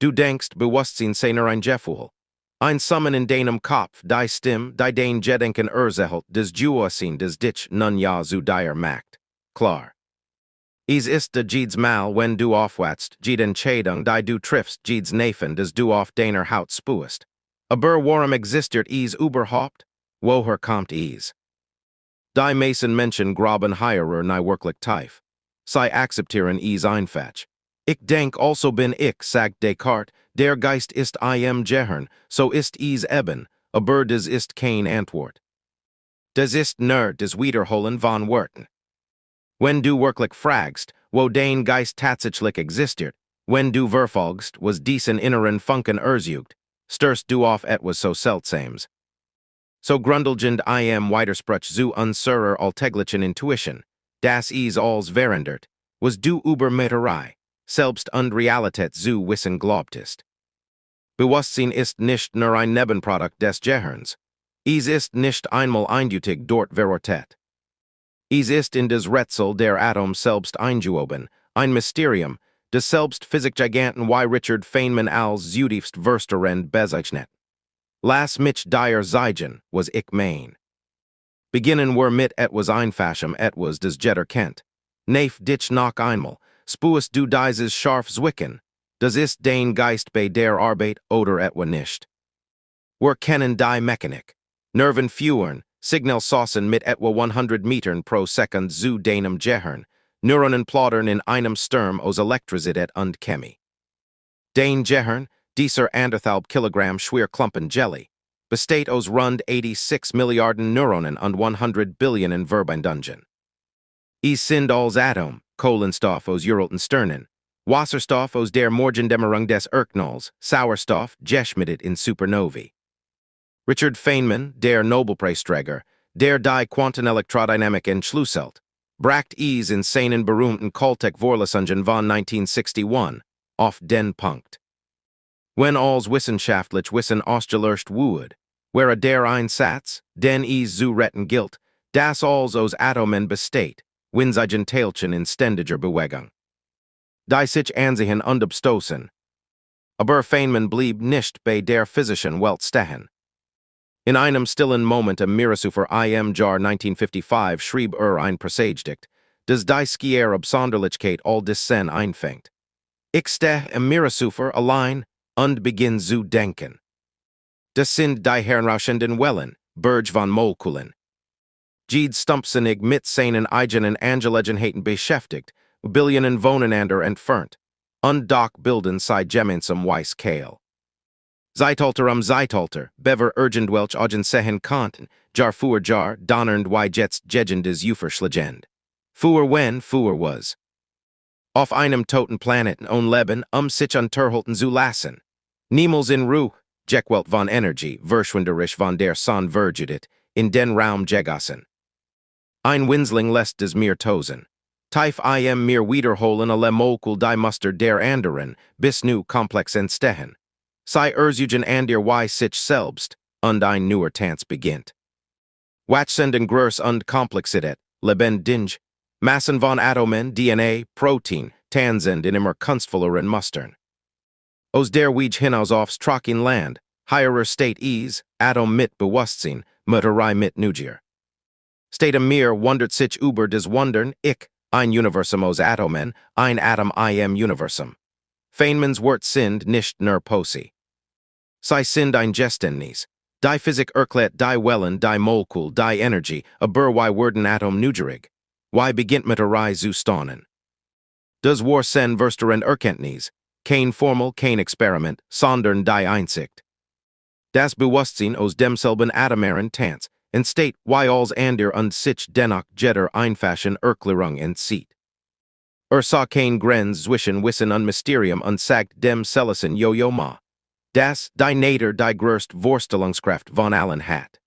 Du denkst, Bewusstsein seiner ein Gefühl. Ein Summen in deinem Kopf, die Stimme, die dein Gedenken erzählt, des Bewusstsein des dich nun ja zu dir macht. Klar. Es ist de jedes Mal, wenn du aufwatst, jede Entscheidung, die du triffst, jedes Neffen, des du auf deiner Haut spuest. Aber warum existiert es überhaupt? Woher kommt es? Die meisten Menschen graben hierer nie wirklich tief. Sie akzeptieren es einfach. Ich denk also bin ich, sagt Descartes, der Geist ist im Gehirn, so ist es eben, aber das ist kein Antwort. Das ist nur das Wiederholen von Worten. Wenn du wirklich fragst, wo dein Geist tatsächlich existiert, wenn du verfolgst, was diesen inneren Funken erzeugt, stößt du auf etwas so Seltsames. So grundlegend Widerspruch zu unserer alltäglichen Intuition, das es als verandert, was du über Meterei, selbst und Realität zu wissen glaubtest. Bewusstsein ist nicht nur ein Nebenprodukt des Gehirns. Es ist nicht einmal eindeutig dort verortet. Es ist in des Rätsel der Atom selbst eingewoben, ein Mysterium, des selbst Physikgiganten wie Richard Feynmans als zutiefst verstörend bezeichnet. Lass mich dir zeigen, was ich mein. Beginnen wir mit etwas Einfachem, etwas des jeder kennt. Neif dich noch einmal, spuest du dieses scharf zwicken, das ist dein Geist bei der Arbeit oder etwa nicht. Wir kennen die Mechanik. Nerven führen, Signalsaucen mit etwa 100 Metern pro Sekund zu deinem Gehirn, Neuronen plaudern in einem Sturm aus Elektrizität und Chemie. Dein Gehirn, dieser anderthalb Kilogramm schwer Klumpen Jelly, besteht aus rund 86 Milliarden Neuronen und 100 Billionen Verbindungen. Es sind als Atom, Kohlenstoff aus uralten Sternen, Wasserstoff aus der Morgendämmerung des Erdknalls, Sauerstoff, geschmiedet in Supernovae. Richard Feynmans, der Nobelpreisträger, der die Quantenelektrodynamik entschlüsselt, bracht es in seinen berühmten Caltech-Vorlesungen von 1961 auf den Punkt. Wenn als wissenschaftlich Wissen ausgelöscht wurde, wäre der Einsatz, den es zu retten gilt, das als aus Atomen besteht, winzigen Teilchen in ständiger Bewegung. Die sich ansehen und abstoßen. Aber Feynman blieb nicht bei der physischen Welt stehen. In einem stillen Moment im Mirasufer im Jahr 1955 schrieb ein Presagedikt, das die Skier Absonderlichkeit all des Sen einfängt. Ich stehe im Mirasufer allein und beginn zu denken. Das sind die herausrauschenden Wellen, Berg von Molekulen. Jede stumpfsinnig mit seinen eigenen Angelegenheiten beschäftigt, Billionen voneinander entfernt, und doch bilden sie gemeinsam weiß Kehl. Zeitalter Zeitalter, bever irgendwelch Augen sehen konnten, Jar für Jar, donnernd wie jetzt gegen des Uferschlegend. Für wenn für was. Auf einem toten Planeten leben, sich unterhalten zu lassen. Niemals in Ruhe, Jeckwelt von Energie, verschwinderisch von der Sonne verjudet, in den Raum gegossen. Ein Winsling lässt des mir tosen. Tief mir wiederholen alle Molekul die Muster der anderen, bis nu komplex entstehen. Sei Erzugen an der Y sich selbst, und ein neuer Tanz beginnt. Watschsenden Größ und Komplexität, lebendig, Massen von Atomen, DNA, Protein, Tansend in immer kunstvolleren Mustern. Aus der Weg hinaus aufs Trocken Land, higherer State is, Atom mit Bewusstsein, Mutterei mit Neugier. State mir wundert sich über des Wundern, ich, ein Universum aus Atomen, ein Atom im Universum. Feynmans Wort sind nicht nur Posse. Sie sind ein Geständnis. Die Physik erklärt die Wellen, die Molekul, die Energie, aber wie werden Atom neugierig? Wie beginnt mit zu staunen? Das war sen verstörende Erkenntnis, kein Formel, kein Experiment, sondern die Einsicht. Das Bewusstsein aus demselben atomaren Tanz entsteht, wie als ander und sich dennoch jeder einfachen Erklärung entzieht. Sah kein Grenz zwischen Wissen und Mysterium und sagt dem Sellessen Jojo ma. Das, die Nader die größte Vorstellungskraft von allen hat.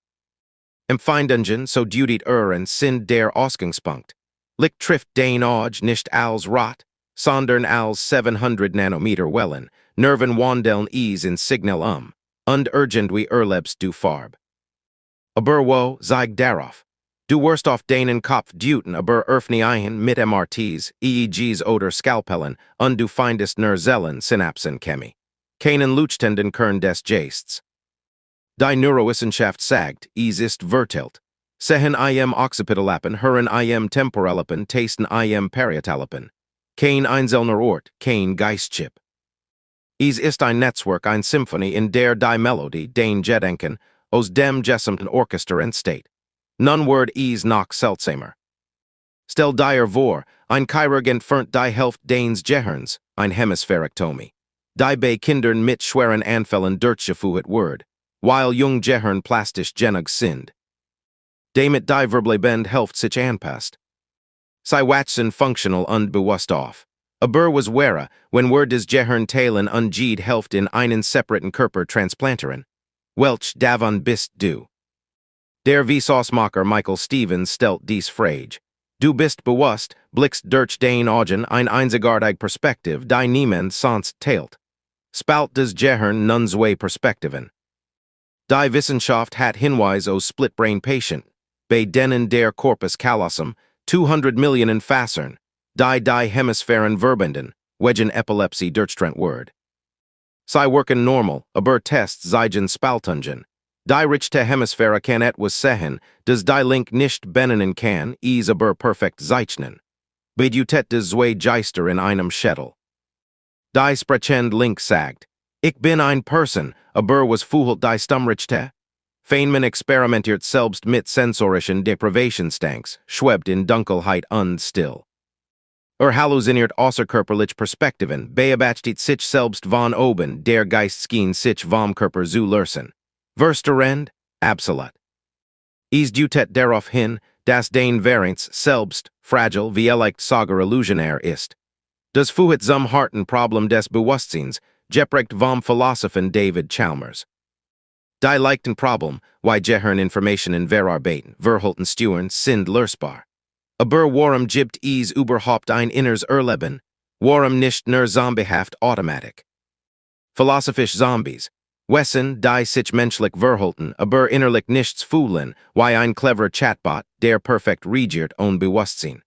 Empfindungen so dutit und sind der Ausgangspunkt. Licht trifft den Auge nicht als Rot, sondern als 700 Nanometer Wellen, Nerven wandeln es in Signal und irgendwie erlebst du Farb. Aber wo zeig darauf? Du wirst auf deinen Kopf duten aber öffnen mit MRTs, EEGs oder Skalpellen und du findest nur Zellen Synapsen Chemie. keinen Luchtenden Kern des Geists. Die Neurowissenschaft sagt, ist vertelt. Sehen im Occipitalappen, hören im Temporalappen, tasten im Parietalappen. Kein einzelner Ort, kein Geistchip. Ist ein Netzwerk, ein Symphonie, in der die Melodie, den Gedanken, aus dem gesamten Orchester entsteht. Nun word noch seltsamer. Stell dir vor, ein Chirurg entfernt die Hälfte deines Gehirns, ein Hemisphärektomie. Die bei Kindern mit schweren Anfällen durchgeführt wird, weil jung Gehirn plastisch genug sind. Damit die Verblebend Hälfte sich anpasst. Sie wachsen functional und bewusst auf. Aber was wäre, wenn wir das Gehirn teilen und jede Hälfte in einen separaten Körper transplantieren? Welch davon bist du? Der Wissenschaftler Michael Stevens stellt dies Frage. Du bist bewusst, blickst durch dein Augen ein einzigartig Perspektiv, die niemand sonst teilt. Spalt das Gehirn nun zwei Perspektiven. Die Wissenschaft hat Hinweis aus Splitbrain Patient, bei denen der Corpus callosum 200 Millionen Fassern, die Hemisphären verbinden, wegen Epilepsie durchtrennt word. Sie worken normal, aber Tests zeigen Spaltungen. Die rechte Hemisphäre kann etwas sehen, das die Link nicht benennen kann, is aber perfekt zeichnen. Bedutet des zwei Geister in einem Schädel. Die sprechend Link sagt, ich bin ein Person, aber was fühlt die Stammrechte? Feynman experimentiert selbst mit sensorischen Deprivationsstanks, schwebt in Dunkelheit und still. Halluziniert außerkörperlich Perspektiven, beobachtet sich selbst von oben, der Geist schien sich vom Körper zu lösen. Verstörende? Absolut. Dutet darauf hin, dass dein Varianz selbst, fragil wie vielleicht sogar illusionär ist. Das Fuhet zum harten Problem des Bewusstseins, geprägt vom Philosophen David Chalmers. Die leichten Problem, wie Gehirn Informationen verarbeiten, verhalten steuern, sind lösbar. Aber warum gibt es überhaupt ein inneres Erleben? Warum nicht nur zombiehaft Automatik? Philosophisch Zombies. Wessen, die sich menschlich verhalten, aber innerlich nichts fühlen, wie ein cleverer Chatbot, der perfekt regiert ohne Bewusstsein.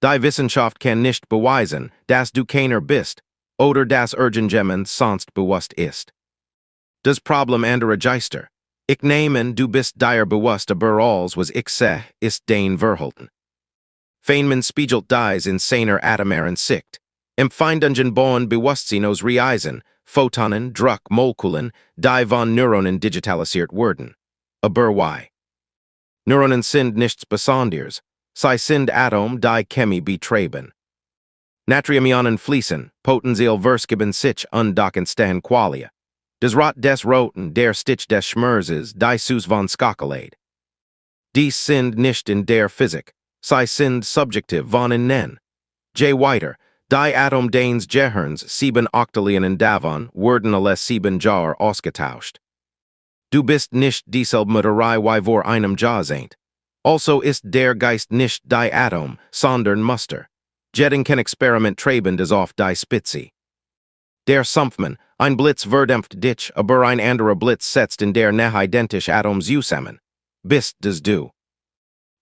Die Wissenschaft kann nicht beweisen, dass du keiner bist, oder dass irgendjemand sonst bewusst ist. Das Problem anderer Geister. Ich nehme, du bist dir bewusst, aber alles was ich seh, ist dein Verhalten. Feynman spiegelt dies in seiner atomaren Sicht. Empfindungen bauen Bewusstsein aus Reisen, Photonen, Druck, Molekulen, die von Neuronen digitalisiert werden. Aber why? Neuronen sind nichts Besonderes. Sie sind Atom, die Chemie betreiben. Natriumionen fließen, potenziell verskeben sich undockend stehen Qualia. Das Rot des Roten, der Stich des Schmerzes, die Sus von Skakelade. Dies sind nicht in der Physik. Sie sind subjektiv von innen. J. Weiter, die Atom deines Gehirns 7 Octilionen davon werden alles 7 Jahre ausgetauscht. Du bist nicht dieselbe Mutterei wie vor einem Jahr sind. Also ist der Geist nicht die Atom, sondern Muster. Gedanken Experiment treiben das auf die Spitze. Der Sumpfmann, ein Blitz verdämpft dich, aber ein anderer Blitz setzt in der Nähe identisch Atom zusammen. Bist das du?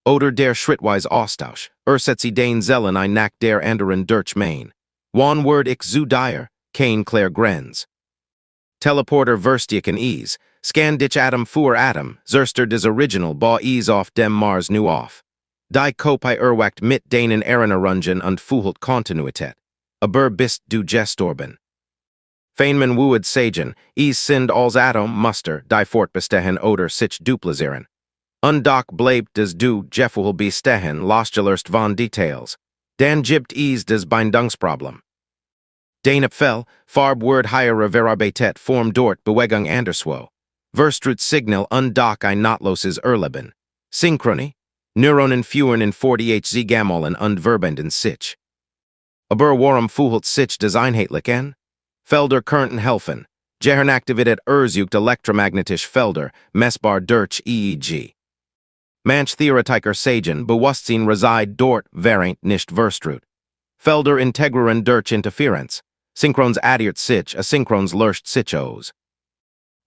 Oder der schrittweise Austausch, setzt den Zellen ein nach der anderen durch Main. One word ich zu dir, kein klar Grenz. Teleporter verstiken ease, scan dich Atom für Atom, zerster des Original ba ease auf dem Mars nu auf. Die Kopie erwacht mit denen Erinnerungen und fühlt Kontinuität. Aber bist du gestorben. Feynman wued sagen, es sind als Atom Muster, die fortbestehen oder sich duplizieren. Undock bleibt des du gefühl bestehen losgelöst von Details. Dan gibt es des Bindungsproblem. Den Apfel, Farbword höhere Verarbeitet Form dort Bewegung anderswo. Verstrut Signal undock ein nahtloses Erleben. Synchrony, Neuronen führen in 48 Gammolen und verbenden sich. Aber warum fühlt sich das einheitlich an? Felder könnten helfen. Gehirnaktivität ersucht elektromagnetische Felder, messbar durch EEG. Manch Theoretiker sagen, Bewusstsein reside dort, während nicht verstrut. Felder integrieren durch Interferenz. Synchrons addiert sich, asynchrons löscht sich aus.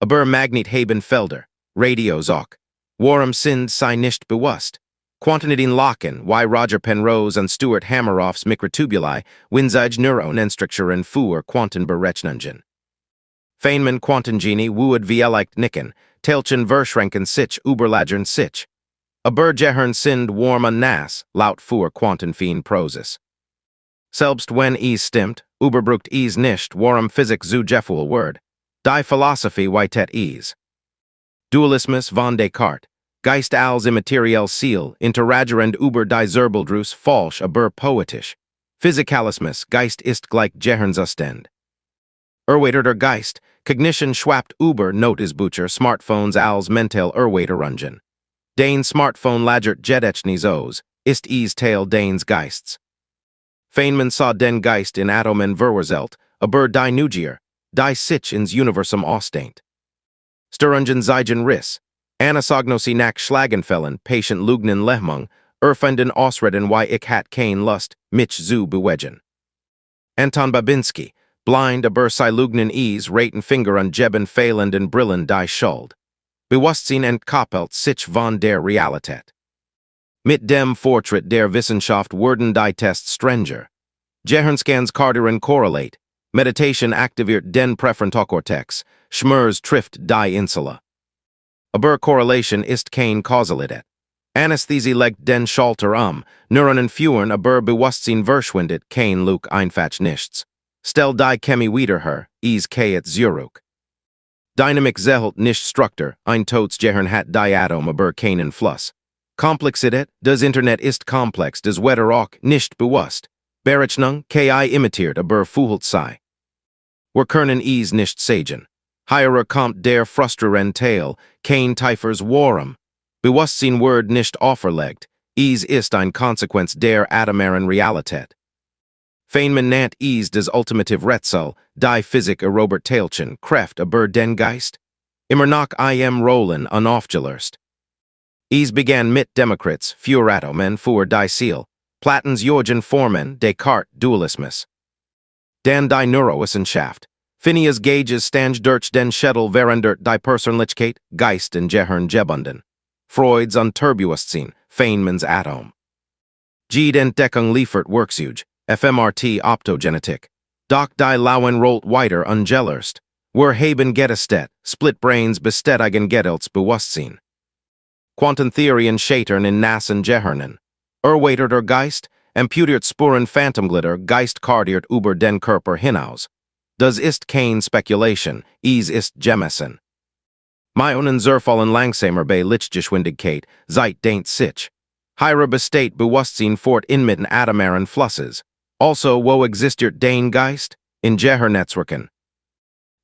Aber Magnet haben Felder, Radios auch. Warum sind sie nicht bewusst? Quantität Locken, wie Roger Penrose und Stuart Hameroffs Mikrotubuli, winzige Neuronenstrukturen für Quantenberechnungen. Feynman Quantengenie woed vielleicht nicken, telchen verschränken sich überlagern sich. Aber Gehirn sind warm an nas, laut für Quantenfien Prosis. Selbst wenn stimmt, überbrucht nicht, warum Physik zu Gefühl word. Die Philosophie weitet Dualismus von Descartes. Geist als immateriell Ziel, interagierend über die Zerbeldrus falsch aber poetisch. Physikalismus, Geist ist gleich Gehirnzustand. Der Geist, Cognition schwappt über Notizbücher Smartphones als mental Erweiterungen. Dein Smartphone lagert jedechnis os, ist Teil deines Geists. Feynman sah den Geist in Atomen verwurzelt, aber die Neugier, die sich ins Universum ausdehnt. Störungen zeigen Riss, Anasognosie nach Schlagenfällen, patient Lugnen Lehmung, erfinden Ausreden wie ich hat kein Lust, mich zu bewegen. Anton Babinski, blind aber sei Lugnen raten Finger an Geben fehlenden Brillen die Schuld. Bewusstsein entkoppelt sich von der Realität. Mit dem Fortschritt der Wissenschaft wurden die Tests strenger. Gehirnscans Carteren correlate, Meditation aktiviert den Präfrontalkortex, Schmerz trifft die Insula. Aber Correlation ist kein Kausalität. Anästhesie legt den Schalter Neuronen führen aber Bewusstsein verschwindet kein Luke einfach nichts. Stell die Chemie wieder her, kei zurück. Dynamik zerhlt nicht Struktur, ein Totes Gehirn hat die Atom aber keinen Fluss. Komplexität, das Internet ist komplex, das Wetter auch nicht bewusst. Berechnung, ki imitiert aber fuhlt sei. Wir können nicht sagen. Hierer kommt der frustrierende Teil, kein tiefers Warum. Bewusstsein wird nicht auferlegt, ist ein Konsequenz der atomaren Realität. Feynman nannt das ultimative Rätsel, die Physik erobert Teilchen, Kräft aber den Geist? Immer noch Rollen unaufgelöst. Begann mit Demokrats, für Atomen für die Ziel, Platons Jorgen Formen, Descartes Dualismus. Dan die Neurowissenschaft. Phineas Gage's Stange durch den Schädel verandert die Persönlichkeit, Geist und Gehirn gebunden. Freud's Unterbewusstsein, Feynmans Atom. Die Entdeckung liefert Werkzeuge, FMRT Optogenetik. Doch die Lauen rollt weiter ungelöst. Wir haben getestet, Splitbrains bestätigen Gedelts Bewusstsein. Quantentheorien scheitern in nassen Gehirnen. Der Geist, imputiert Spuren Phantomglitter, Geist kardiert über den Körper hinaus. Das ist kein Spekulation, ist gemessen. Myonen zerfallen langsamer bei Lichtgeschwindigkeit, seit denkt sich. Hierer besteht Bewusstsein fort inmitten atomaren Flusses. Also wo existiert dein Geist? In Gehirnnetzwerken.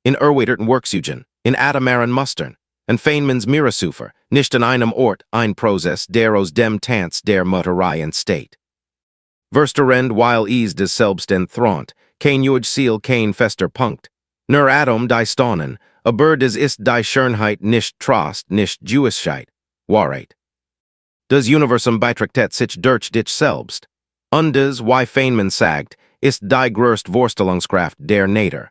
In erweiterten Werkzeugen, in atomaren Mustern. Und Feynmans Mirasufer, nicht an einem Ort, ein Prozess, der aus dem Tanz der Mutterei entsteht. Verstörende weil des selbst entthront, kein Ziel, kein fester Punkt. Nur Atom die Staunen, aber das ist die Schönheit nicht Trost, nicht Gewissheit, Wahrheit. Das Universum betrachtet sich durch dich selbst. Und das, wie Feynman sagt, ist die größte Vorstellungskraft der Natur.